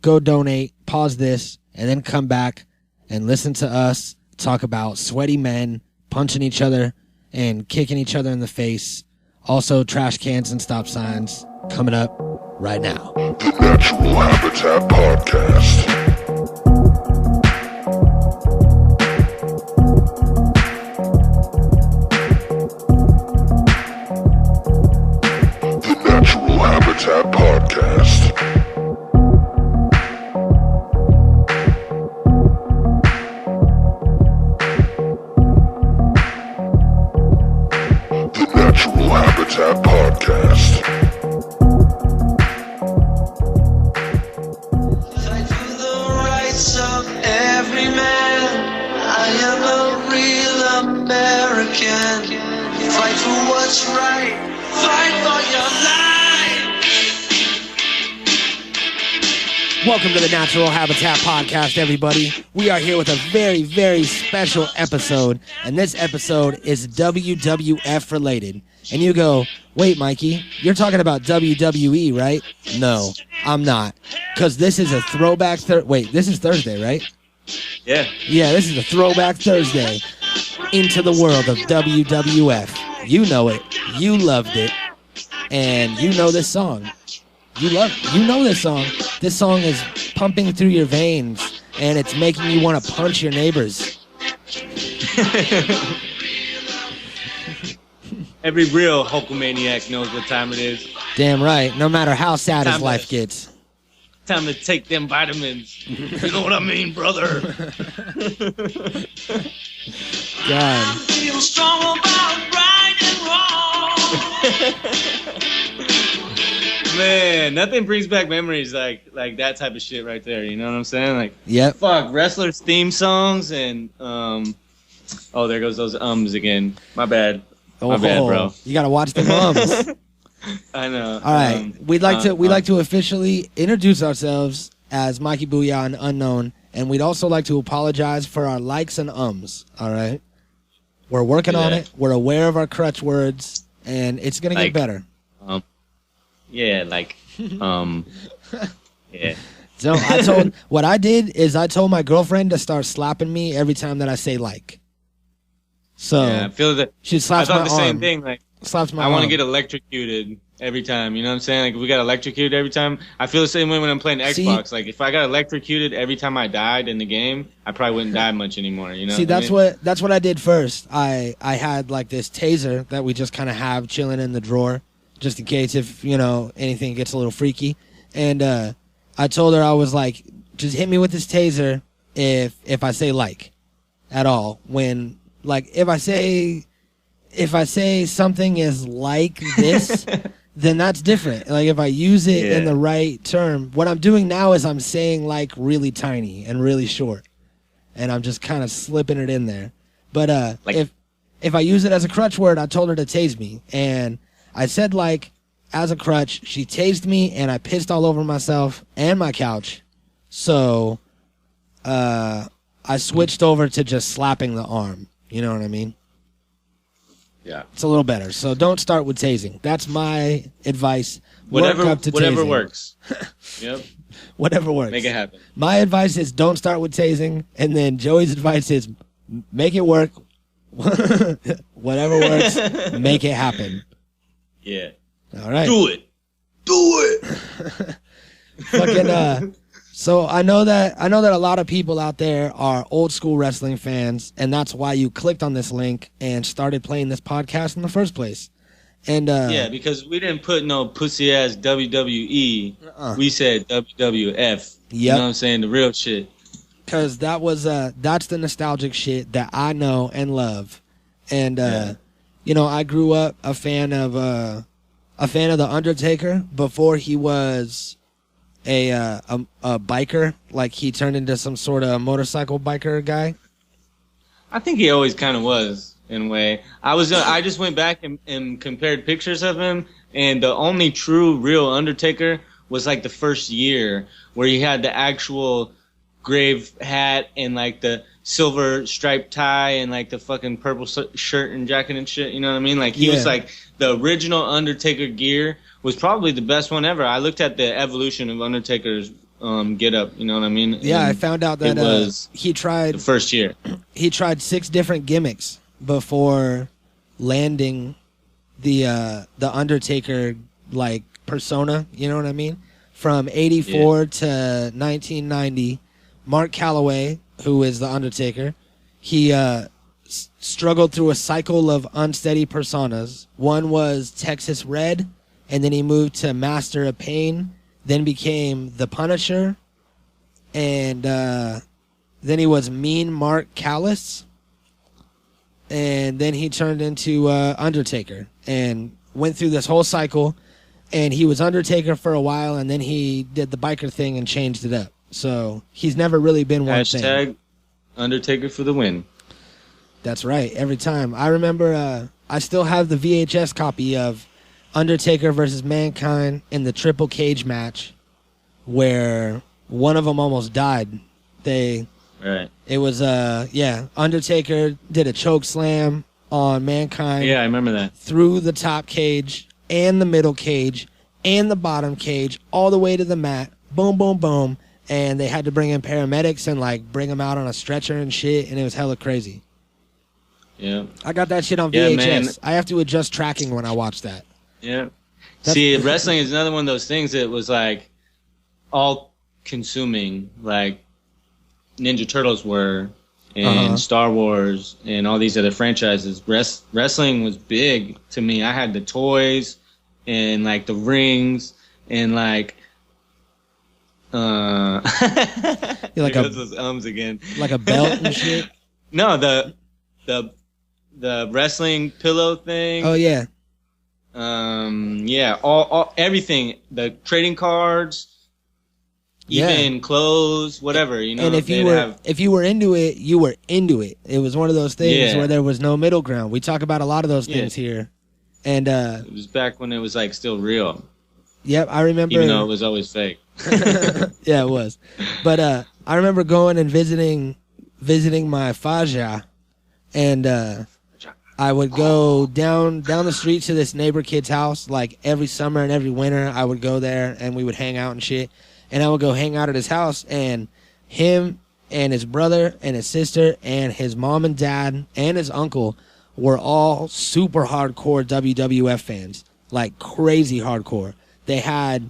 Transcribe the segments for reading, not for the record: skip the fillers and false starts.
go donate, pause this, and then come back and listen to us talk about sweaty men punching each other and kicking each other in the face. Also, trash cans and stop signs coming up right now. The Natural Habitat Podcast. Habitat Podcast. The Natural Habitat Podcast. Fight for the rights of every man. I am a real American. Fight for what's right. Fight for your life. Welcome to the Natural Habitat Podcast, everybody. We are here with a very, very special episode, and this episode is WWF related. And you go, wait, Mikey, you're talking about WWE, right? No, I'm not. Because this is a throwback wait, this is Thursday, right? Yeah. Yeah, this is a throwback Thursday into the world of WWF. You know it. You loved it. And you know this song. You know this song. This song is pumping through your veins, and it's making you want to punch your neighbors. Every real Hulkamaniac knows what time it is. Damn right. No matter how sad his life gets. Time to take them vitamins. You know what I mean, brother? God. Feel strong about right and wrong. Man, nothing brings back memories like that type of shit right there. You know what I'm saying? Like, yep. Fuck, wrestlers' theme songs and oh, there goes those again. My bad. My bad, bro. You gotta watch the ums. I know. All right, we'd like to officially introduce ourselves as Mikey Booyah and Unknown, and we'd also like to apologize for our likes and ums. All right, we're working on it. We're aware of our crutch words, and it's gonna get better. Yeah, yeah. So what I did is I told my girlfriend to start slapping me every time that I say like. So yeah, I feel that she slaps my arm. I thought the same thing. Like, slaps my arm. I want to get electrocuted every time. You know what I'm saying? Like, if we got electrocuted every time, I feel the same way when I'm playing Xbox. Like, if I got electrocuted every time I died in the game, I probably wouldn't die much anymore. You know? See, that's what I did first. I had like this taser that we just kind of have chilling in the drawer, just in case if anything gets a little freaky. And I told her, I was like, just hit me with this taser if I say like at all. When like if I say something is like this, then that's different. Like if I use it in the right term, what I'm doing now is I'm saying like really tiny and really short, and I'm just kind of slipping it in there. But if I use it as a crutch word, I told her to tase me, and I said like as a crutch. She tased me, and I pissed all over myself and my couch. So I switched over to just slapping the arm. You know what I mean? Yeah. It's a little better. So don't start with tasing. That's my advice. Whatever tasing. Works. Yep. Whatever works. Make it happen. My advice is don't start with tasing, and then Joey's advice is make it work. Whatever works, make it happen. Yeah. All right. Do it. Fucking so I know that a lot of people out there are old school wrestling fans, and that's why you clicked on this link and started playing this podcast in the first place. And yeah, because we didn't put no pussy ass WWE. We said WWF. Yep. You know what I'm saying? The real shit. Because that's the nostalgic shit that I know and love. And I grew up a fan of The Undertaker before he was a biker. Like he turned into some sort of motorcycle biker guy. I think he always kind of was in a way. I just went back and compared pictures of him, and the only true real Undertaker was like the first year where he had the actual grave hat and like the silver striped tie and like the fucking purple shirt and jacket and shit. You know what I mean? Like he was like the original Undertaker gear was probably the best one ever. I looked at the evolution of Undertaker's get up. You know what I mean? Yeah, And I found out that it was he tried the first year. He tried 6 different gimmicks before landing the Undertaker like persona. You know what I mean? From 84 to 1990, Mark Calloway, who is the Undertaker, he struggled through a cycle of unsteady personas. One was Texas Red, and then he moved to Master of Pain, then became the Punisher, and then he was Mean Mark Callis, and then he turned into Undertaker and went through this whole cycle. And he was Undertaker for a while, and then he did the biker thing and changed it up. So he's never really been one thing. Hashtag Undertaker for the win. That's right. Every time. I remember I still have the VHS copy of Undertaker versus Mankind in the triple cage match where one of them almost died. Right. It was Undertaker did a choke slam on Mankind. Yeah, I remember that. Through the top cage and the middle cage and the bottom cage all the way to the mat. Boom, boom, boom. And they had to bring in paramedics and like bring him out on a stretcher and shit, and it was hella crazy. Yeah. I got that shit on Yeah, VHS. man. I have to adjust tracking when I watch that. Yeah. See, wrestling is another one of those things that was like all consuming, like Ninja Turtles were, and Star Wars, and all these other franchises. Wrestling was big to me. I had the toys, and like the rings, and like You're like those ums again. like a belt and shit. No, the wrestling pillow thing. Oh yeah. Yeah, all everything, the trading cards, even clothes, whatever, you know. And if you were into it, you were into it. It was one of those things where there was no middle ground. We talk about a lot of those things here. And it was back when it was like still real. Yep, I remember, even though it was always fake. Yeah, it was. But I remember going and visiting my Faja, and I would go down the street to this neighbor kid's house like every summer and every winter. I would go there and we would hang out and shit. And I would go hang out at his house, and him and his brother and his sister and his mom and dad and his uncle were all super hardcore WWF fans, like crazy hardcore. They had,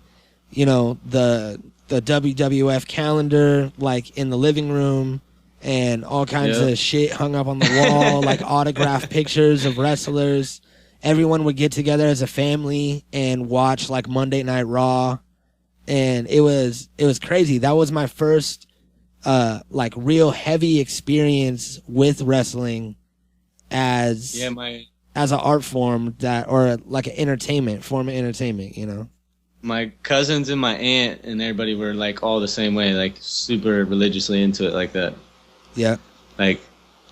you know, the WWF calendar like in the living room and all kinds of shit hung up on the wall, like autographed pictures of wrestlers. Everyone would get together as a family and watch like Monday Night Raw. And it was crazy. That was my first like real heavy experience with wrestling as an art form or like an form of entertainment, you know. My cousins and my aunt and everybody were like all the same way, like super religiously into it like that. Yeah. Like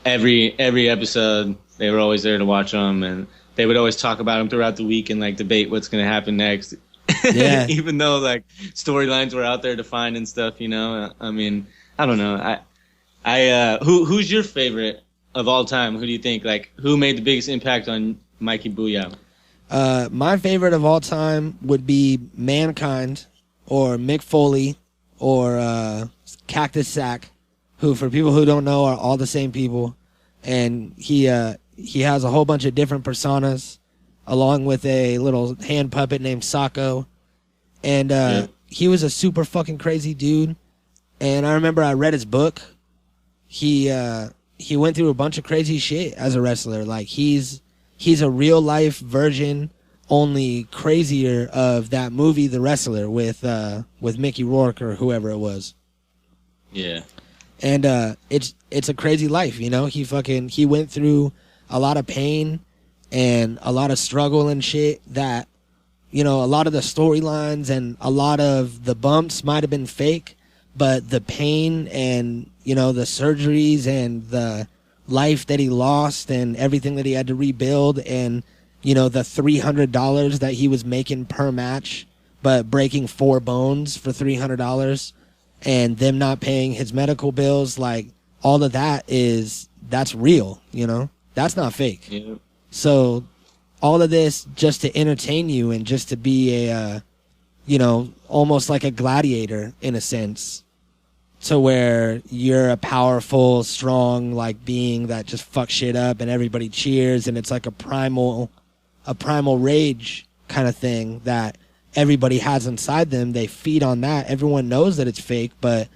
every episode, they were always there to watch them, and they would always talk about them throughout the week and like debate what's going to happen next. Yeah. Even though like storylines were out there to find and stuff, you know. I mean, I don't know. Who's your favorite of all time? Who do you think, like, who made the biggest impact on Mikey Booyah? My favorite of all time would be Mankind or Mick Foley or Cactus Sack, who, for people who don't know, are all the same people. And he has a whole bunch of different personas, along with a little hand puppet named Sacco. And he was a super fucking crazy dude. And I remember I read his book. He went through a bunch of crazy shit as a wrestler. Like he's a real life version, only crazier, of that movie The Wrestler with Mickey Rourke or whoever it was. Yeah. And it's a crazy life, you know. He went through a lot of pain and a lot of struggle and shit that, you know, a lot of the storylines and a lot of the bumps might have been fake, but the pain and, you know, the surgeries and the life that he lost and everything that he had to rebuild, and, you know, the $300 that he was making per match, but breaking 4 bones for $300, and them not paying his medical bills, like, all of that's real, you know? That's not fake. Yeah. So all of this just to entertain you and just to be a almost like a gladiator in a sense, to where you're a powerful, strong, like, being that just fucks shit up and everybody cheers, and it's like a primal rage kind of thing that everybody has inside them. They feed on that. Everyone knows that it's fake, but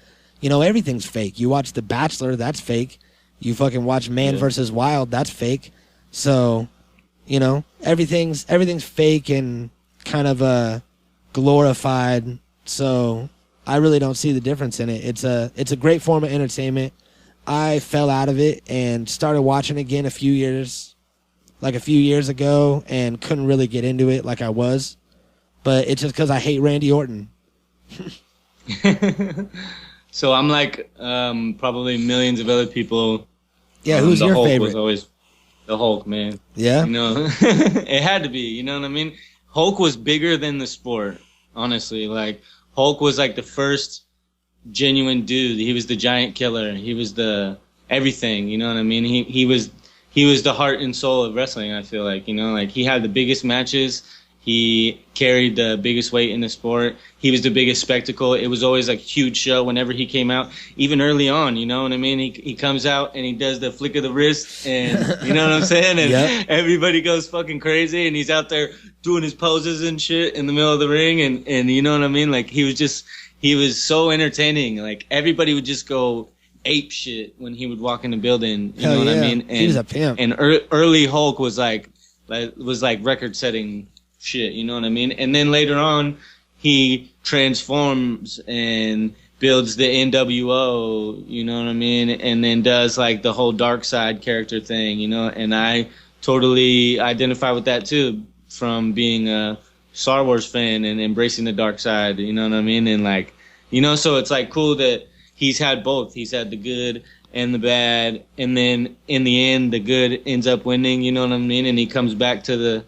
everything's fake. You watch The Bachelor, that's fake. You fucking watch Man vs. Wild, that's fake. So, everything's fake and kind of glorified. So I really don't see the difference in it. It's a great form of entertainment. I fell out of it and started watching again a few years ago, and couldn't really get into it like I was. But it's just because I hate Randy Orton. So I'm like probably millions of other people. Yeah, who's your Hulk favorite? Was always the Hulk, man. Yeah? It had to be, you know what I mean? Hulk was bigger than the sport, honestly. Like, Hulk was like the first genuine dude. He was the giant killer. He was the everything, you know what I mean? He was the heart and soul of wrestling, I feel like, like he had the biggest matches. He carried the biggest weight in the sport. He was the biggest spectacle. It was always like a huge show whenever he came out, even early on, you know what I mean? He comes out and he does the flick of the wrist, and you know what I'm saying? And everybody goes fucking crazy, and he's out there doing his poses and shit in the middle of the ring, and you know what I mean? Like, he was so entertaining. Like, everybody would just go ape shit when he would walk in the building, you know what I mean? And he was a pimp. And early Hulk was like record setting shit, you know what I mean? And then later on, he transforms and builds the NWO, you know what I mean? And then does like the whole dark side character thing, and I totally identify with that too, from being a Star Wars fan and embracing the dark side, you know what I mean? And like, so it's like cool that he's had both. He's had the good and the bad, and then in the end, the good ends up winning, you know what I mean? And he comes back to the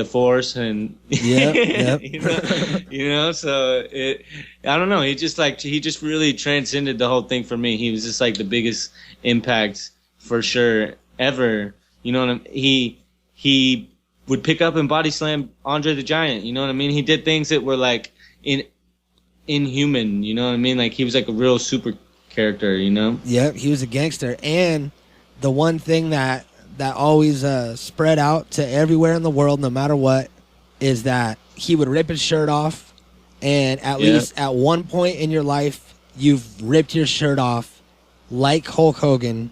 force, and so I don't know, he just really transcended the whole thing for me. He was just like the biggest impact for sure ever, you know what I mean? He would pick up and body slam Andre the Giant, you know what I mean? He did things that were like inhuman, you know what I mean? Like, he was like a real super character, Yep, he was a gangster. And the one thing that always spread out to everywhere in the world, no matter what, is that he would rip his shirt off, and at least at one point in your life, you've ripped your shirt off like Hulk Hogan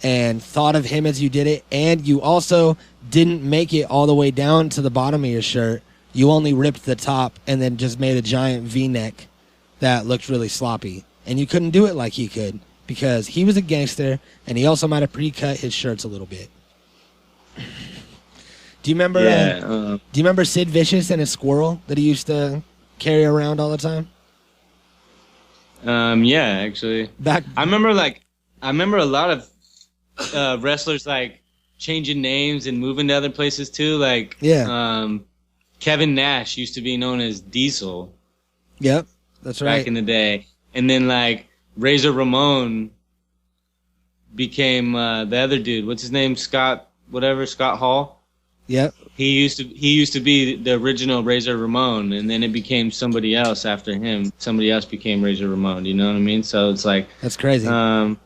and thought of him as you did it, and you also didn't make it all the way down to the bottom of your shirt. You only ripped the top and then just made a giant V-neck that looked really sloppy. And you couldn't do it like he could, because he was a gangster, and he also might have pre-cut his shirts a little bit. Do you remember? Do you remember Sid Vicious and his squirrel that he used to carry around all the time? Yeah, actually. I remember a lot of wrestlers like changing names and moving to other places too. Like, Kevin Nash used to be known as Diesel. Yep, that's right. Back in the day. And then like Razor Ramon became the other dude. What's his name? Scott Hall. Yep. He used to be the original Razor Ramon, and then it became somebody else after him. Somebody else became Razor Ramon. You know what I mean? So it's like, that's crazy. They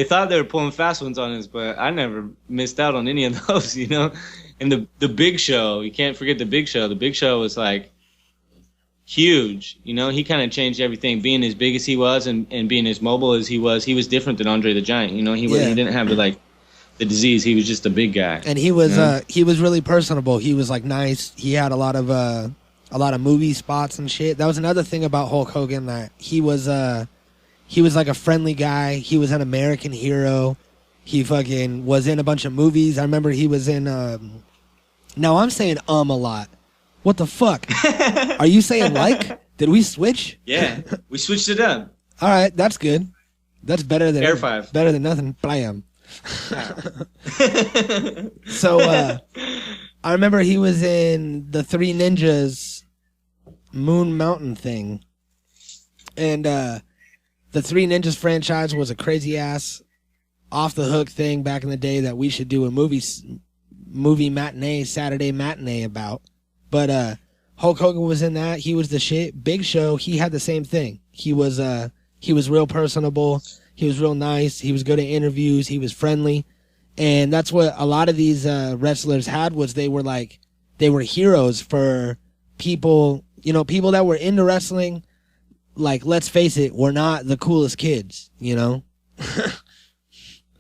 thought they were pulling fast ones on us, but I never missed out on any of those. And the Big Show, you can't forget the Big Show. The Big Show was like huge. He kind of changed everything. Being as big as he was and being as mobile as he was different than Andre the Giant. He didn't have the disease. He was just a big guy. And he was really personable. He was like nice. He had a lot of movie spots and shit. That was another thing about Hulk Hogan, that he was like a friendly guy. He was an American hero. He fucking was in a bunch of movies. I remember he was in now I'm saying a lot. What the fuck? Are you saying like? Did we switch? Yeah, we switched it up. All right, that's good. That's better than Air 5. Better than nothing. Blam. So I remember he was in the Three Ninjas Moon Mountain thing, and the Three Ninjas franchise was a crazy ass off the hook thing back in the day that we should do a movie matinee, Saturday matinee about. But Hulk Hogan was in that. He was the shit. Big Show, he had the same thing. He was real personable. He was real nice. He was good at interviews. He was friendly. And that's what a lot of these wrestlers had, was they were heroes for people, you know, people that were into wrestling. Like, let's face it, we're not the coolest kids, you know?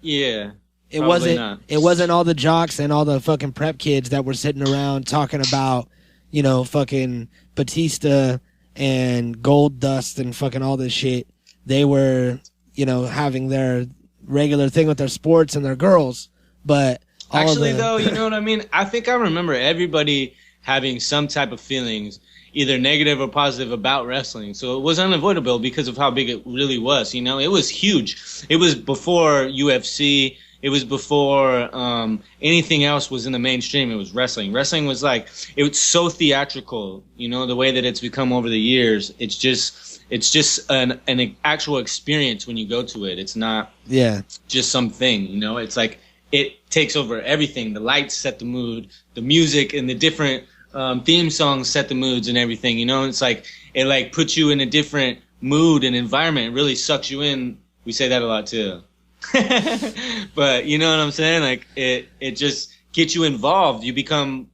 Yeah. It wasn't all the jocks and all the fucking prep kids that were sitting around talking about, you know, fucking Batista and Gold Dust and fucking all this shit. They were, you know, having their regular thing with their sports and their girls. But actually, though, you know what I mean? I think I remember everybody having some type of feelings, either negative or positive, about wrestling. So it was unavoidable because of how big it really was. You know, it was huge. It was before UFC. It was before anything else was in the mainstream. It was wrestling. Wrestling was like, it was so theatrical, you know, the way that it's become over the years. It's just an actual experience when you go to it. It's not just something, you know. It's like it takes over everything. The lights set the mood. The music and the different theme songs set the moods and everything, you know. It's like it like puts you in a different mood and environment. It really sucks you in. We say that a lot too. But you know what I'm saying? Like it just gets you involved. You become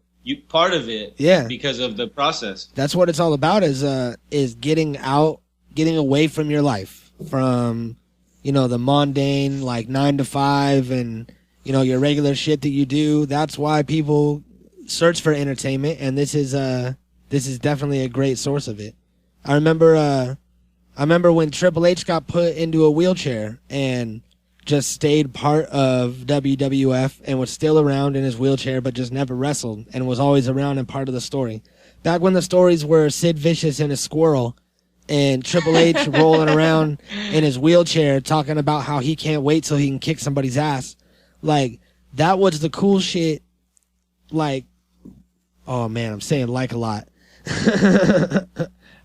part of it. Yeah. Because of the process. That's what it's all about, is getting away from your life, from, you know, the mundane, like 9 to 5 and, you know, your regular shit that you do. That's why people search for entertainment, and this is definitely a great source of it. I remember when Triple H got put into a wheelchair and just stayed part of WWF and was still around in his wheelchair, but just never wrestled and was always around and part of the story. Back when the stories were Sid Vicious and a squirrel and Triple H rolling around in his wheelchair talking about how he can't wait till he can kick somebody's ass. Like, that was the cool shit. Like, oh man, I'm saying like a lot.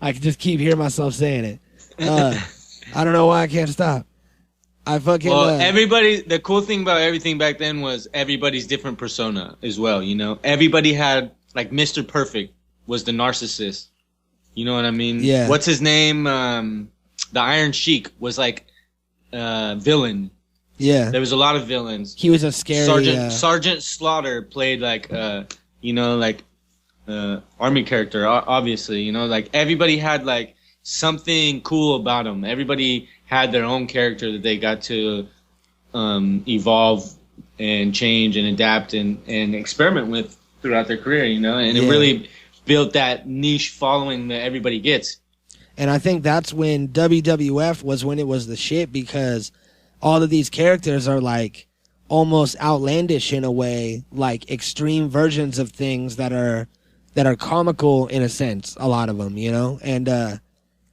I can just keep hearing myself saying it. I don't know why I can't stop. Everybody, the cool thing about everything back then was everybody's different persona as well, you know? Everybody had, like, Mr. Perfect was the narcissist. You know what I mean? Yeah. What's his name? The Iron Sheik was, like, villain. Yeah. There was a lot of villains. He was a scary... Sergeant Slaughter played, like, you know, like, army character, obviously, you know? Like, everybody had, like, something cool about him. Everybody had their own character that they got to evolve and change and adapt and experiment with throughout their career, you know? And it really built that niche following that everybody gets. And I think that's when WWF was when it was the shit, because all of these characters are like almost outlandish in a way, like extreme versions of things that are comical in a sense, a lot of them, you know? And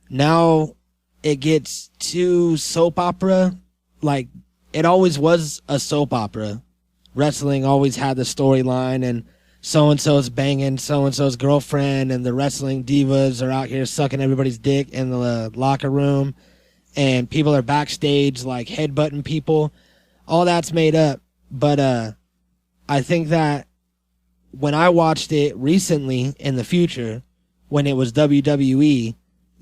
now it gets too soap opera. Like, it always was a soap opera. Wrestling always had the storyline, and so-and-so's banging so-and-so's girlfriend, and the wrestling divas are out here sucking everybody's dick in the locker room, and people are backstage, like, headbutting people. All that's made up. But I think that when I watched it recently in the future, when it was WWE,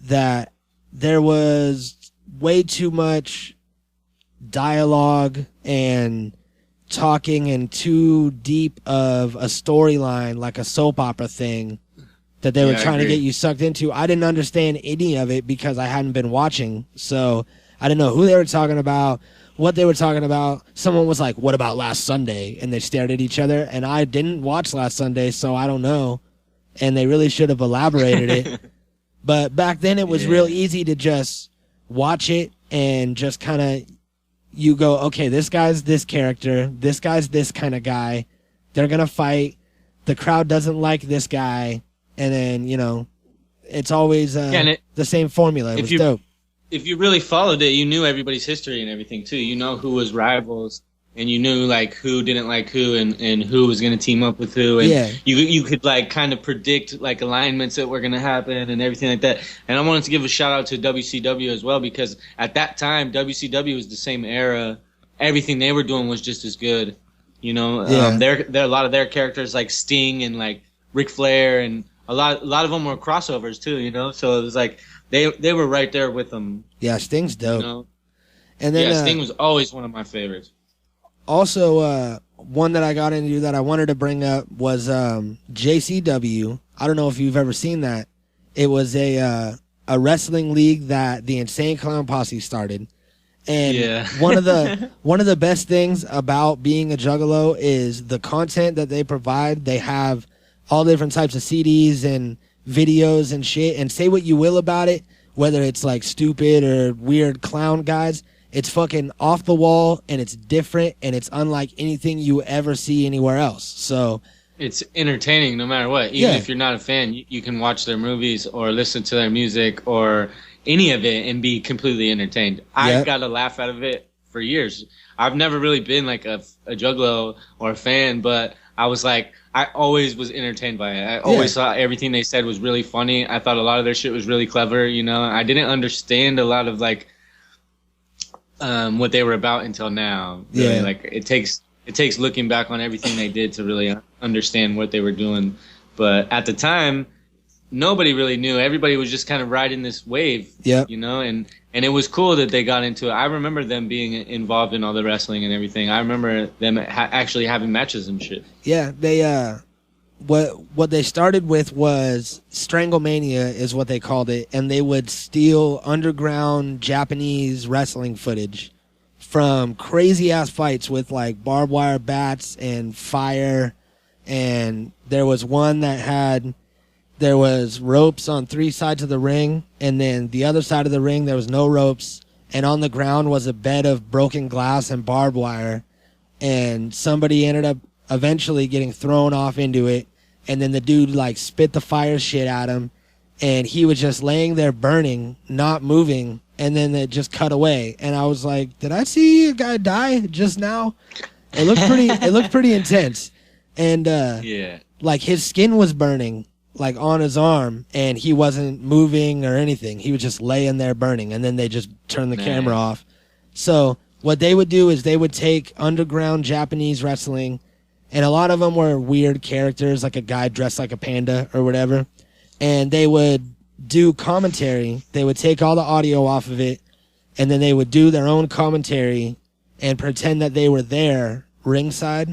that there was way too much dialogue and talking and too deep of a storyline, like a soap opera thing that they were trying to get you sucked into. I didn't understand any of it because I hadn't been watching, so I didn't know who they were talking about, what they were talking about. Someone was like, "What about last Sunday?" And they stared at each other, and I didn't watch last Sunday, so I don't know. And they really should have elaborated it. But back then it was real easy to just watch it and just kind of, you go, okay, this guy's this character, this guy's this kind of guy, they're going to fight, the crowd doesn't like this guy, and then, you know, it's always the same formula. It was dope. If you really followed it, you knew everybody's history and everything too. You know who was rivals, and you knew like who didn't like who, and who was going to team up with who, and you could like kind of predict like alignments that were going to happen and everything like that. And I wanted to give a shout out to WCW as well, because at that time WCW was the same era. Everything they were doing was just as good, you know. There a lot of their characters like Sting and like Ric Flair and a lot of them were crossovers too, you know. So it was like they were right there with them. Yeah, Sting's dope. You know? And then Sting was always one of my favorites. Also, one that I got into that I wanted to bring up was JCW. I don't know if you've ever seen that. It was a wrestling league that the Insane Clown Posse started. And one of the best things about being a juggalo is the content that they provide. They have all different types of CDs and videos and shit. And say what you will about it, whether it's like stupid or weird clown guys, it's fucking off the wall and it's different and it's unlike anything you ever see anywhere else. So it's entertaining no matter what. Even if you're not a fan, you can watch their movies or listen to their music or any of it and be completely entertained. I got a laugh out of it for years. I've never really been like a juggalo or a fan, but I was like, I always was entertained by it. I always thought everything they said was really funny. I thought a lot of their shit was really clever, you know. I didn't understand a lot of like what they were about until now. Really. Yeah. Like it takes looking back on everything they did to really understand what they were doing. But at the time, nobody really knew. Everybody was just kind of riding this wave, you know, and it was cool that they got into it. I remember them being involved in all the wrestling and everything. I remember them actually having matches and shit. Yeah, they what they started with was Stranglemania is what they called it, and they would steal underground Japanese wrestling footage from crazy ass fights with like barbed wire bats and fire. And there was one that there was ropes on 3 sides of the ring, and then the other side of the ring there was no ropes, and on the ground was a bed of broken glass and barbed wire, and somebody ended up eventually getting thrown off into it, and then the dude like spit the fire shit at him, and he was just laying there burning, not moving, and then it just cut away, and I was like, did I see a guy die just now? It looked pretty intense, and like his skin was burning like on his arm, and he wasn't moving or anything. He was just laying there burning, and then they just turned the camera off. So what they would do is they would take underground Japanese wrestling, and a lot of them were weird characters, like a guy dressed like a panda or whatever, and they would do commentary. They would take all the audio off of it, and then they would do their own commentary and pretend that they were there ringside,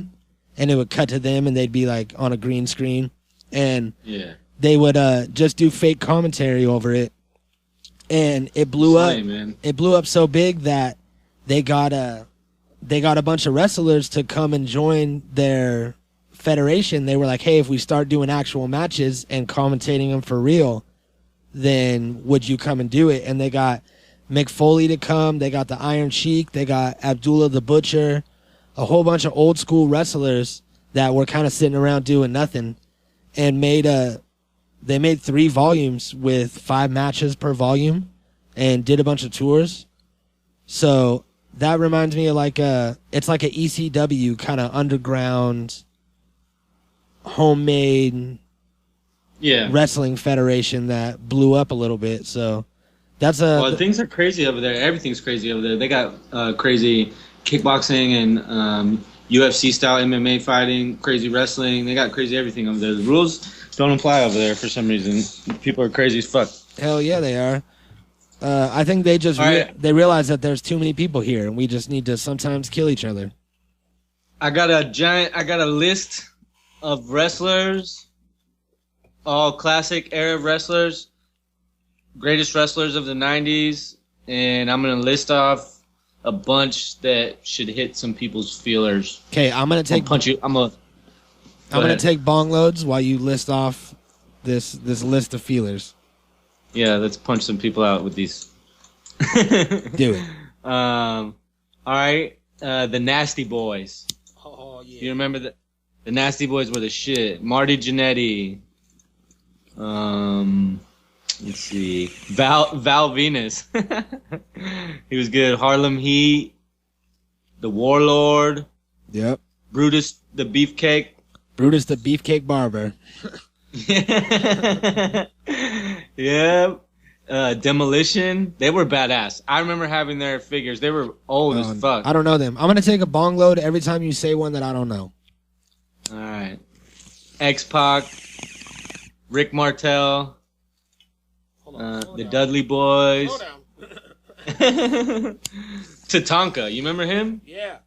and it would cut to them, and they'd be like on a green screen. And they would just do fake commentary over it, and it blew up. Man. It blew up so big that they got a bunch of wrestlers to come and join their federation. They were like, "Hey, if we start doing actual matches and commentating them for real, then would you come and do it?" And they got Mick Foley to come. They got the Iron Sheik. They got Abdullah the Butcher, a whole bunch of old school wrestlers that were kind of sitting around doing nothing. And they made 3 volumes with 5 matches per volume, and did a bunch of tours. So that reminds me of like it's like a ECW kind of underground, homemade, wrestling federation that blew up a little bit. So that's well, things are crazy over there. Everything's crazy over there. They got crazy kickboxing and UFC style MMA fighting, crazy wrestling. They got crazy everything over there. The rules don't apply over there for some reason. People are crazy as fuck. Hell yeah, they are. I think they just they realize that there's too many people here, and we just need to sometimes kill each other. I got a list of wrestlers, all classic era wrestlers, greatest wrestlers of the 90s, and I'm gonna list off a bunch that should hit some people's feelers. Okay, I'm gonna take take bong loads while you list off this list of feelers. Yeah, let's punch some people out with these. Do it. All right, the Nasty Boys. Oh yeah. You remember the Nasty Boys were the shit. Marty Jannetty. Let's see. Val Venus. He was good. Harlem Heat. The Warlord. Yep. Brutus the Beefcake. Brutus the Beefcake Barber. Yep. Demolition. They were badass. I remember having their figures. They were old as fuck. I don't know them. I'm going to take a bong load every time you say one that I don't know. All right. X-Pac. Rick Martel, the Dudley Boys. Hold on. Tatanka, you remember him? Yeah.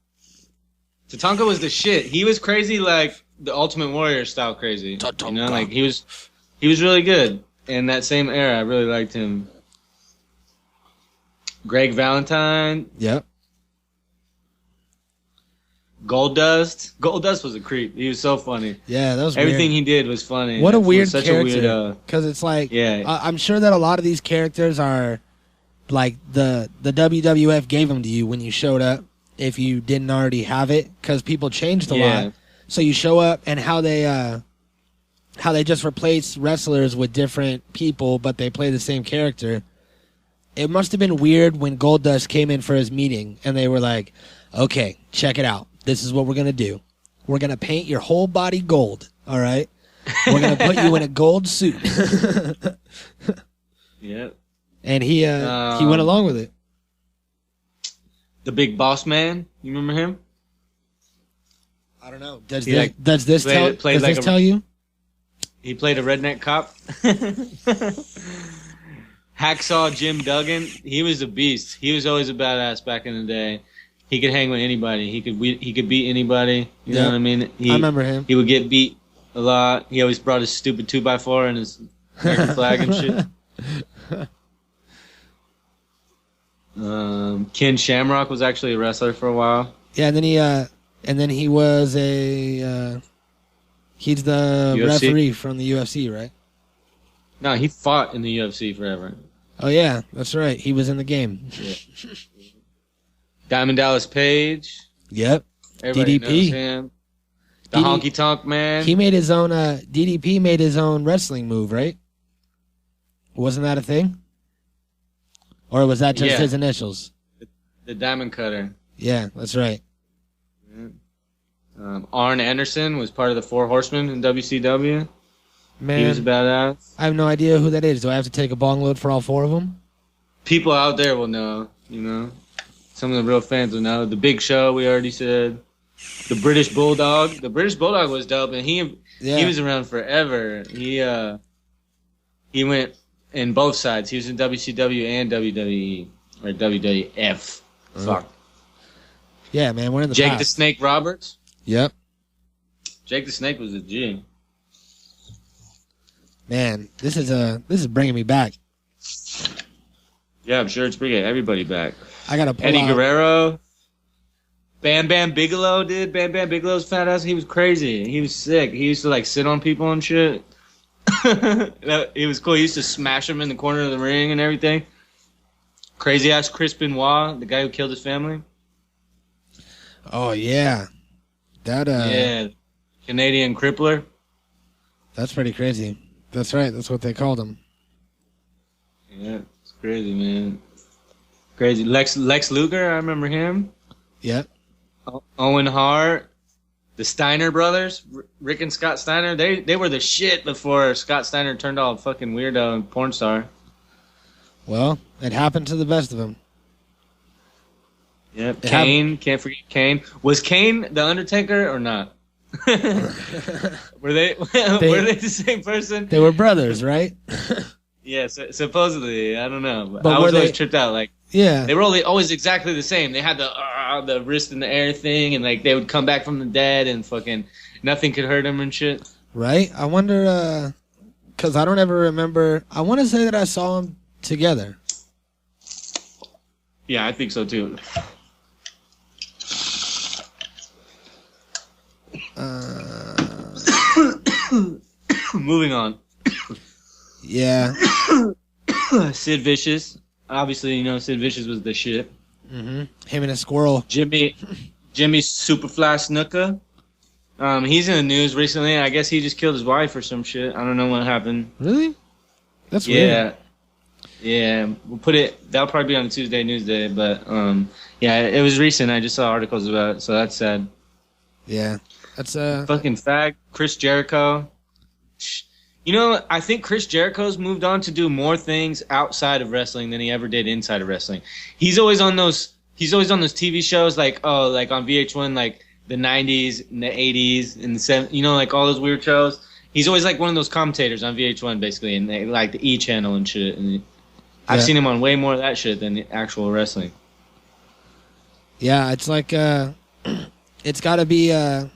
Tatanka was the shit. He was crazy, like the Ultimate Warrior style crazy. Tatanka. You know, like he was really good in that same era. I really liked him. Greg Valentine, Yep. Goldust. Goldust was a creep. He was so funny. Yeah, that was Everything weird. he did was funny. What a It was weird such character. A weird, Because it's like, yeah. I'm sure that a lot of these characters are like the WWF gave them to you when you showed up if you didn't already have it, because people changed a lot. So you show up, and how they just replace wrestlers with different people, but they play the same character. It must have been weird when Goldust came in for his meeting, and they were like, okay, check it out. This is what we're going to do. We're going to paint your whole body gold, all right? We're going to put you in a gold suit. Yeah. And he went along with it. The Big Boss Man. You remember him? I don't know. Does He, this, like, does this tell, played does like this a- tell you? He played a redneck cop. Hacksaw Jim Duggan. He was a beast. He was always a badass back in the day. He could hang with anybody. He could beat anybody. You know Yep. what I mean? I remember him. He would get beat a lot. He always brought his stupid 2x4 and his American flag and shit. Ken Shamrock was actually a wrestler for a while. Yeah, and then he was a he's the UFC? referee from the UFC, right? No, he fought in the UFC forever. Oh yeah, that's right. He was in the game. Diamond Dallas Page. Yep. Everybody DDP. knows him. The Honky Tonk Man. He made his own DDP made his own wrestling move, right? Wasn't that a thing? Or was that just Yeah. his initials? The Diamond Cutter. Yeah, that's right. Arn Anderson was part of the Four Horsemen in WCW. Man, He was a badass. I have no idea who that is. Do I have to take a bong load for all four of them? People out there will know, you know. Some of the real fans will know. The Big Show, we already said. The British Bulldog. The British Bulldog was dope, and he was around forever. He went in both sides. He was in WCW and WWE. Or WWF. Fuck. Yeah, man, we're in the Jake past. the Snake Roberts. Yep. Jake the Snake was a G. Man, this is bringing me back. Yeah, I'm sure it's bringing everybody back. I gotta pull Eddie out. Guerrero. Bam Bam Bigelow, dude. Bam Bam Bigelow's fat ass. He was crazy. He was sick. He used to like sit on people and shit. He was cool. He used to smash them in the corner of the ring and everything. Crazy ass Chris Benoit, the guy who killed his family. Oh yeah, that Yeah, Canadian crippler. that's pretty crazy. That's right. That's what they called him. Yeah, it's crazy, man. Crazy. Lex Luger, I remember him. Yep. Owen Hart. The Steiner brothers, Rick and Scott Steiner, they were the shit before Scott Steiner turned all fucking weirdo and porn star. Well, it happened to the best of them. Yep. It Kane, can't forget Kane. Was Kane the Undertaker or not? were they the same person? They were brothers, right? Yes, supposedly. I don't know. But I were was always they- tripped out. Like Yeah. they were always exactly the same. They had the wrist in the air thing, and like they would come back from the dead, and fucking nothing could hurt them and shit. Right? I wonder, because I don't ever remember. I want to say that I saw them together. Yeah, I think so too. Moving on. Yeah. Sid Vicious. Obviously, you know Sid Vicious was the shit. Mm-hmm. Him and a squirrel. Jimmy Superfly Snuka. He's in the news recently. I guess he just killed his wife or some shit. I don't know what happened. Really? That's Yeah. weird. Yeah. We'll put it. That'll probably be on the Tuesday Newsday. But yeah, it was recent. I just saw articles about it, so that's sad. Yeah. That's Fucking fag. Chris Jericho. You know, I think Chris Jericho's moved on to do more things outside of wrestling than he ever did inside of wrestling. He's always on those TV shows like like on VH1, like the 90s and the 80s and the 70s, you know, like all those weird shows. He's always like one of those commentators on VH1, basically, and they like the E channel and shit. And I've seen him on way more of that shit than the actual wrestling. Yeah, it's like it's got to be all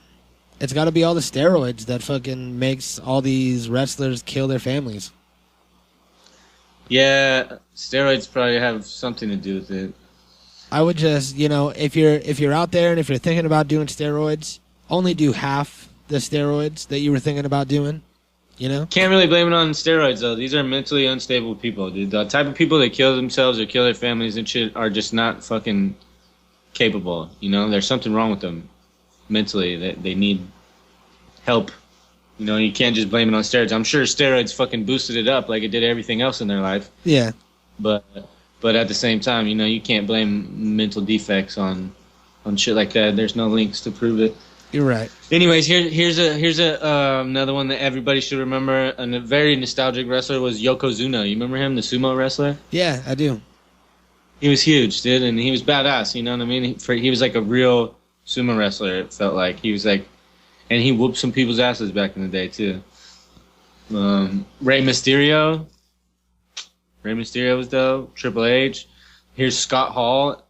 the steroids that fucking makes all these wrestlers kill their families. Yeah, steroids probably have something to do with it. I would just, if you're out there and if you're thinking about doing steroids, only do half the steroids that you were thinking about doing. Can't really blame it on steroids though. These are mentally unstable people, dude. The type of people that kill themselves or kill their families and shit are just not fucking capable. There's something wrong with them mentally. That they need help. You can't just blame it on steroids. I'm sure steroids fucking boosted it up like it did everything else in their life. Yeah. But at the same time, you can't blame mental defects on shit like that. There's no links to prove it. You're right. Anyways, here's another one that everybody should remember. And a very nostalgic wrestler was Yokozuna. You remember him, the sumo wrestler? Yeah, I do. He was huge, dude, and he was badass. You know what I mean? He was like a real sumo wrestler. It felt like he was like, and he whooped some people's asses back in the day too. Rey Mysterio. Rey Mysterio was dope. Triple H. Here's Scott Hall.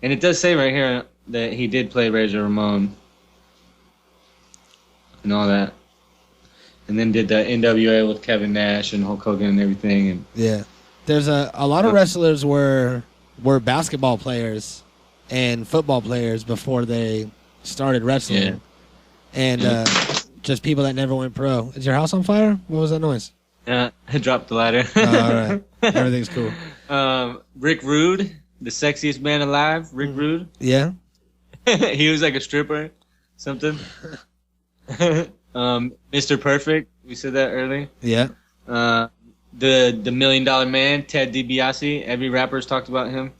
And it does say right here that he did play Razor Ramon. And all that. And then did the NWA with Kevin Nash and Hulk Hogan and everything. And yeah. There's a lot of wrestlers were basketball players and football players before they started wrestling. Yeah. And just people that never went pro. Is your house on fire? What was that noise? I dropped the ladder. Oh, all right. Everything's cool. Rick Rude, the sexiest man alive. Rick Rude. Yeah. He was like a stripper. Something. Mr. Perfect. We said that earlier. Yeah. The $1 Million Man, Ted DiBiase. Every rapper's talked about him.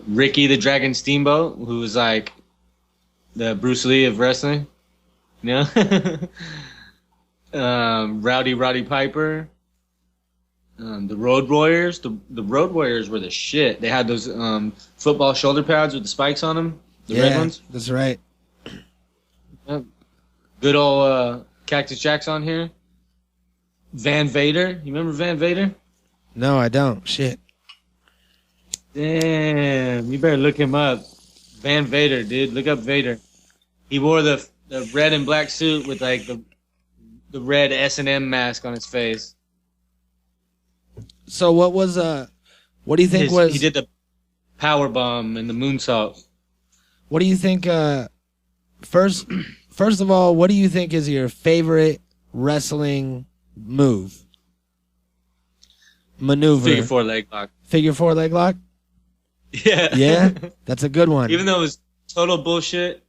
Ricky the Dragon Steamboat, who was like the Bruce Lee of wrestling. Rowdy Piper. The Road Warriors. The Road Warriors were the shit. They had those football shoulder pads with the spikes on them. The red ones. That's right. Good old Cactus Jack's on here. Van Vader. You remember Van Vader? No, I don't. Shit. Damn. You better look him up. Van Vader, dude. Look up Vader. He wore the red and black suit with like the red S&M mask on his face. So what was what do you think was he did the power bomb and the moonsault. What do you think first of all, what do you think is your favorite wrestling maneuver? Figure 4 leg lock. Figure 4 leg lock? Yeah. Yeah? That's a good one. Even though it was total bullshit,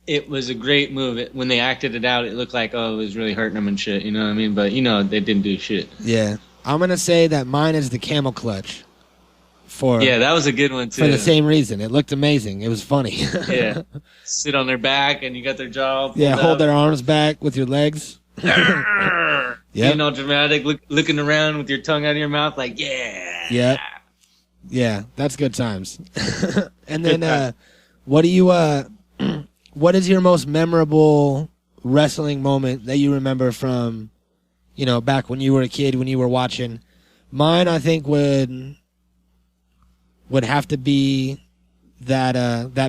it was a great move. When they acted it out, it looked like, it was really hurting them and shit, you know what I mean? But, they didn't do shit. Yeah. I'm going to say that mine is the camel clutch. Yeah, that was a good one, too. For the same reason. It looked amazing. It was funny. Yeah. Sit on their back, and you got their jaw Yeah, hold their arms back with your legs. Yeah. Being all dramatic, looking around with your tongue out of your mouth, like, yeah. Yep. Yeah, that's good times. And then, what is your most memorable wrestling moment that you remember from, back when you were a kid, when you were watching? Mine, I think, would have to be that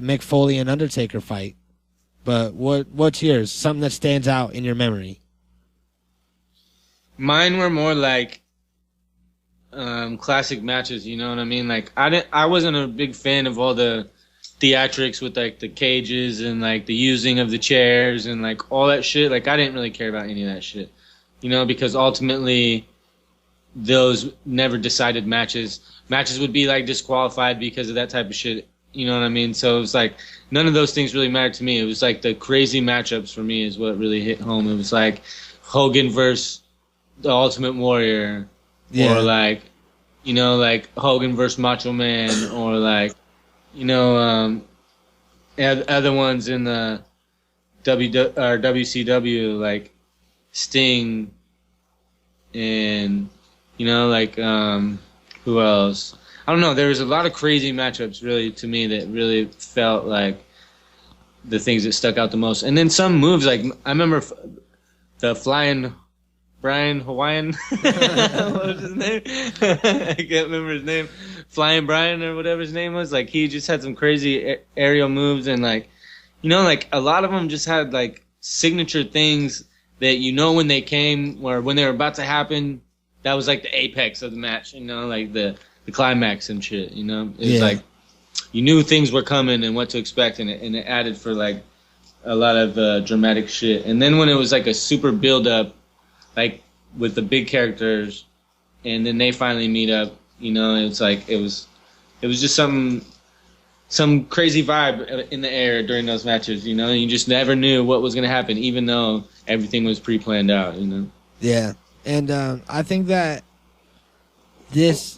Mick Foley and Undertaker fight. But what's yours? Something that stands out in your memory? Mine were more like classic matches, you know what I mean? Like I wasn't a big fan of all the theatrics with like the cages and like the using of the chairs and like all that shit. Like I didn't really care about any of that shit, because ultimately those never decided matches. Matches would be like disqualified because of that type of shit. You know what I mean? So it was like none of those things really mattered to me. It was like the crazy matchups for me is what really hit home. It was like Hogan versus the Ultimate Warrior, or like, like Hogan versus Macho Man, or like, other ones in the WCW like Sting, and who else? I don't know. There was a lot of crazy matchups, really, to me, that really felt like the things that stuck out the most. And then some moves, like I remember the flying Brian Hawaiian. What was his name? I can't remember his name. Flying Brian or whatever his name was. Like he just had some crazy aerial moves, and like, you know, like a lot of them just had like signature things that, you know, when they came or when they were about to happen, that was like the apex of the match, you know, like the climax and shit, you know. It was like you knew things were coming and what to expect, and it added for like a lot of dramatic shit. And then when it was like a super build up, like with the big characters, and then they finally meet up, you know, it's like it was just some crazy vibe in the air during those matches, you know. You just never knew what was gonna happen, even though everything was pre-planned out, you know. Yeah, and I think that this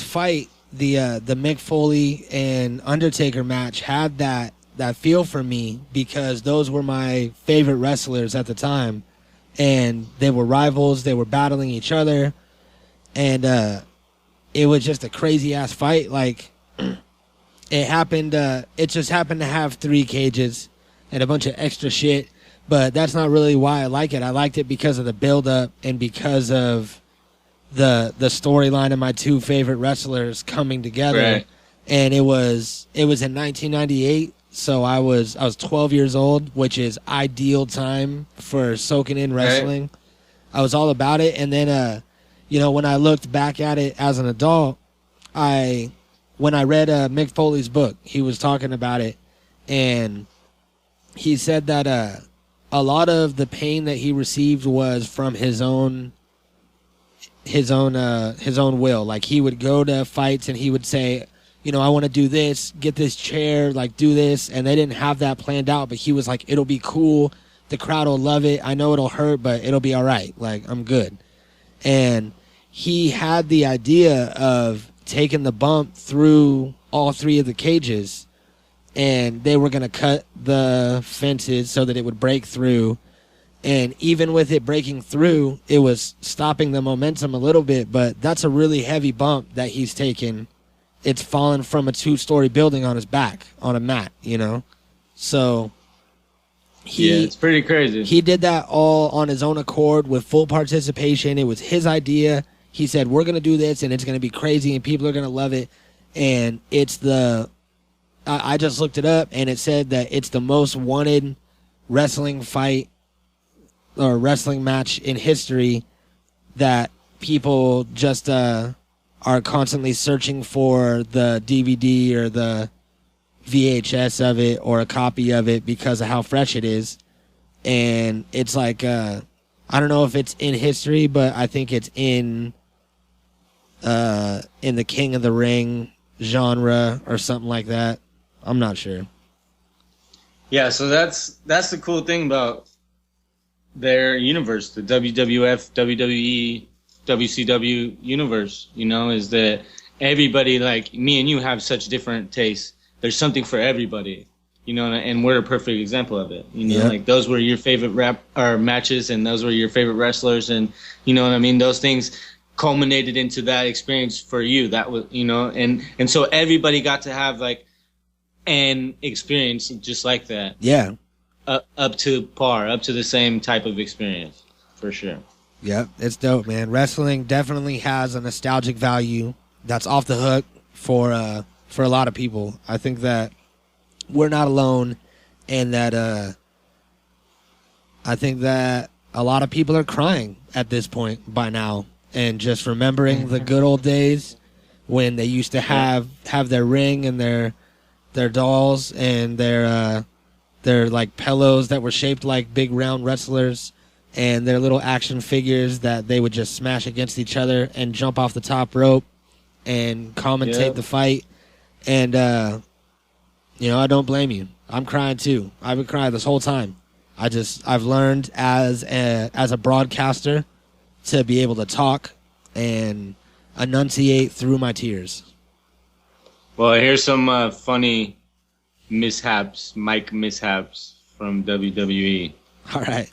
fight, the Mick Foley and Undertaker match, had that feel for me because those were my favorite wrestlers at the time, and they were rivals. They were battling each other, and it was just a crazy ass fight. Like it happened. It just happened to have 3 cages and a bunch of extra shit. But that's not really why I like it. I liked it because of the build up and because of the storyline of my 2 favorite wrestlers coming together. Right. And it was in 1998. So I was 12 years old, which is ideal time for soaking in wrestling. Right. I was all about it. And then, you know, when I looked back at it as an adult, when I read Mick Foley's book, he was talking about it, and he said that a lot of the pain that he received was from his own will. Like he would go to fights and he would say, you know, I want to do this, get this chair, like do this. And they didn't have that planned out, but he was like, it'll be cool. The crowd will love it. I know it'll hurt, but it'll be all right. Like I'm good. And he had the idea of taking the bump through all 3 of the cages, and they were going to cut the fences so that it would break through. And even with it breaking through, it was stopping the momentum a little bit, but that's a really heavy bump that he's taken. It's fallen from a 2-story building on his back on a mat, you know? So it's pretty crazy. He did that all on his own accord with full participation. It was his idea. He said, we're going to do this, and it's going to be crazy, and people are going to love it. And it's I just looked it up, and it said that it's the most wanted wrestling fight or wrestling match in history, that people just are constantly searching for the DVD or the VHS of it or a copy of it because of how fresh it is. And it's like, I don't know if it's in history, but I think it's in the King of the Ring genre or something like that. I'm not sure. Yeah, so that's the cool thing about their universe, the WWF, WWE, WCW universe, you know, is that everybody, like me and you, have such different tastes. There's something for everybody, you know, and we're a perfect example of it. You know, like those were your favorite matches, and those were your favorite wrestlers, and you know what I mean? Those things culminated into that experience for you. That was, you know, and so everybody got to have like an experience just like that. Yeah. Up to par, up to the same type of experience, for sure. Yep, it's dope, man. Wrestling definitely has a nostalgic value that's off the hook for a lot of people. I think that we're not alone, and that I think that a lot of people are crying at this point by now, and just remembering the good old days when they used to have their ring and their dolls and their like pillows that were shaped like big round wrestlers, and their little action figures that they would just smash against each other and jump off the top rope and commentate the fight. And you know, I don't blame you. I'm crying too. I've been crying this whole time. I've learned as a broadcaster to be able to talk and enunciate through my tears. Well, here's some funny mic mishaps from WWE. All right.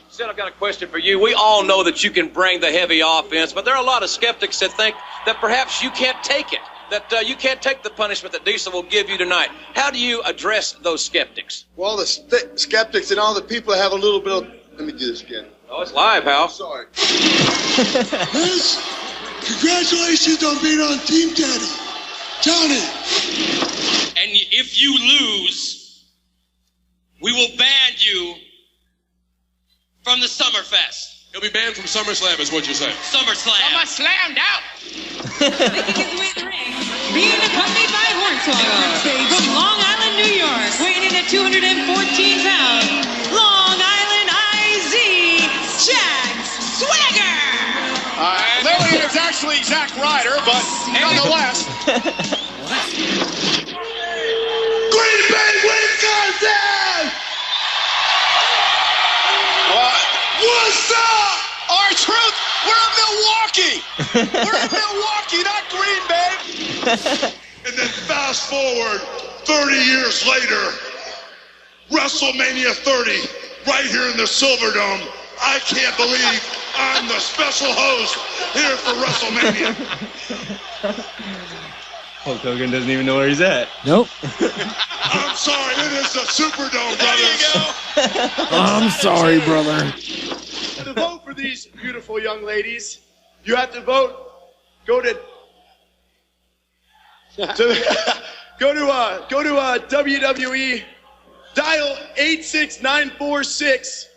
Sid, I've got a question for you. We all know that you can bring the heavy offense, but there are a lot of skeptics that think that perhaps you can't take it. that you can't take the punishment that Diesel will give you tonight. How do you address those skeptics? Well, the skeptics and all the people have a little bit of... Let me do this again. Oh, it's live, Hal. Sorry. Liz, congratulations on being on Team Daddy. Johnny. And if you lose, we will ban you from the Summerfest. He'll be banned from SummerSlam, is what you're saying. SummerSlam. SummerSlammed out. Making his way to the ring, being accompanied by Hornswoggle from Long Island, New York, weighing in at 214 pounds, Long Island IZ, Jack Swagger. Lillian is actually Zack Ryder, but nonetheless. Green Bay, Wisconsin! What's up? R-Truth, we're in Milwaukee. We're in Milwaukee, not Green Bay. And then fast forward 30 years later, WrestleMania 30, right here in the Silverdome. I can't believe I'm the special host here for WrestleMania. Hulk Hogan doesn't even know where he's at. Nope. I'm sorry, it is the Superdome, brothers. There you go. I'm sorry, brother. To vote for these beautiful young ladies, you have to vote. Go to WWE. Dial 86946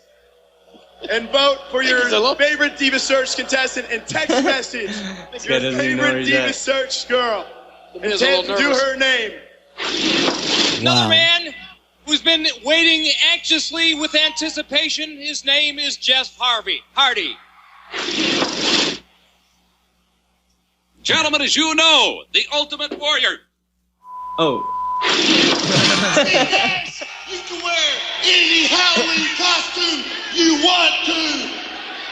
and vote for your favorite Diva Search contestant and text message your favorite Diva Search girl. And do her name. Another man who's been waiting anxiously with anticipation. His name is Jeff Hardy. Gentlemen, as you know, the Ultimate Warrior. Oh. Yes, you can wear any Halloween costume you want to.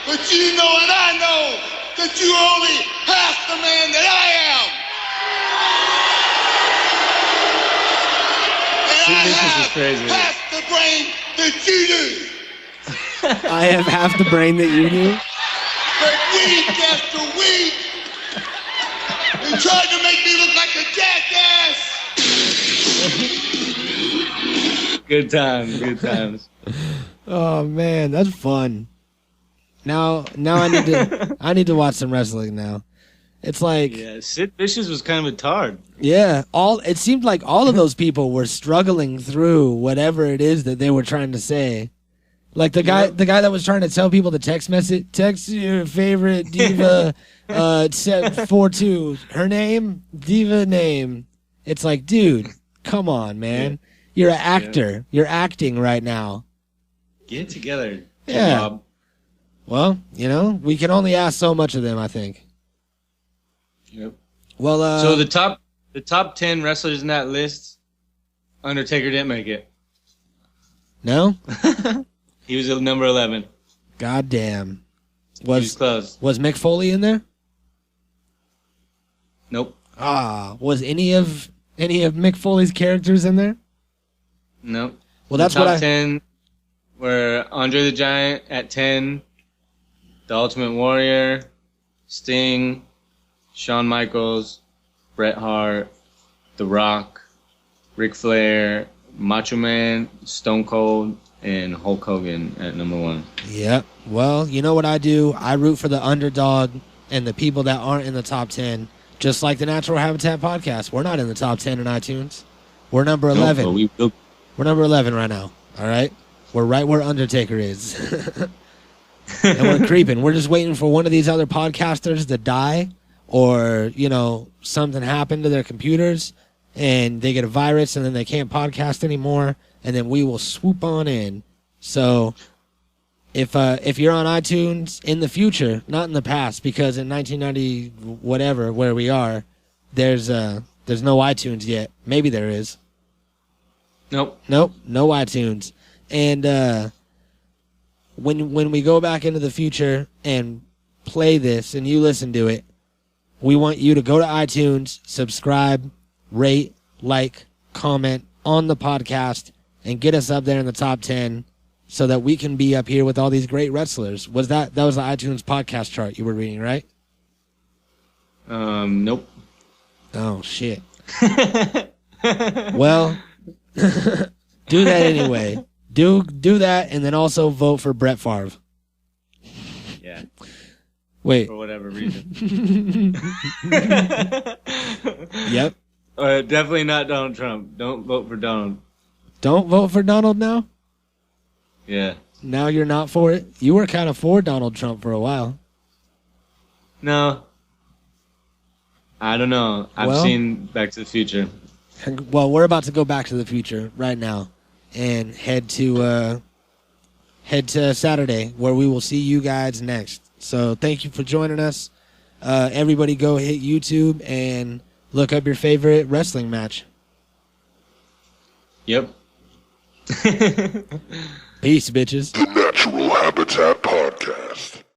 But you know and I know that you're only half the man that I am. This is crazy. Half the brain that you do. I have half the brain that you do. But week after week, they tried to make me look like a jackass. Good times, good times. Oh man, that's fun. Now I need to watch some wrestling now. It's like, Yeah, Sid Vicious was kind of a tard. yeah, it seemed like all of those people were struggling through whatever it is that they were trying to say. Like the guy that was trying to tell people to text your favorite diva 42, her name, diva name. It's like, dude, come on, man. You're an actor. You're acting right now. Get it together. Yeah. Bob. Well, we can only ask so much of them, I think. Yep. Well, So the top 10 wrestlers in that list, Undertaker didn't make it. no? He was at number 11. Goddamn. He was close. Was Mick Foley in there? Nope. Was any of Mick Foley's characters in there? Nope. Well, that's the what top 10 were Andre the Giant at 10, The Ultimate Warrior, Sting, Shawn Michaels, Bret Hart, The Rock, Ric Flair, Macho Man, Stone Cold, and Hulk Hogan at number 1. Yep. Well, you know what I do? I root for the underdog and the people that aren't in the top 10. Just like the Natural Habitat podcast. We're not in the top 10 in iTunes. We're number 11. Nope, but We're number 11 right now. All right? We're right where Undertaker is. And we're creeping. We're just waiting for one of these other podcasters to die or, something happened to their computers and they get a virus and then they can't podcast anymore and then we will swoop on in. So if you're on iTunes in the future, not in the past, because in 1990 whatever where we are, there's no iTunes yet. Maybe there is. Nope. No iTunes. And when we go back into the future and play this and you listen to it, we want you to go to iTunes, subscribe, rate, like, comment on the podcast, and get us up there in the top 10 so that we can be up here with all these great wrestlers. That was the iTunes podcast chart you were reading, right? Nope. Oh, shit. Well, do that anyway. Do that, and then also vote for Brett Favre. Yeah. Wait. For whatever reason. Yep. Definitely not Donald Trump. Don't vote for Donald. Don't vote for Donald now? Yeah. Now you're not for it? You were kind of for Donald Trump for a while. No. I don't know. I've seen Back to the Future. Well, we're about to go back to the future right now and head to Saturday, where we will see you guys next. So thank you for joining us. Everybody go hit YouTube and look up your favorite wrestling match. Yep. Peace, bitches. The Natural Habitat Podcast.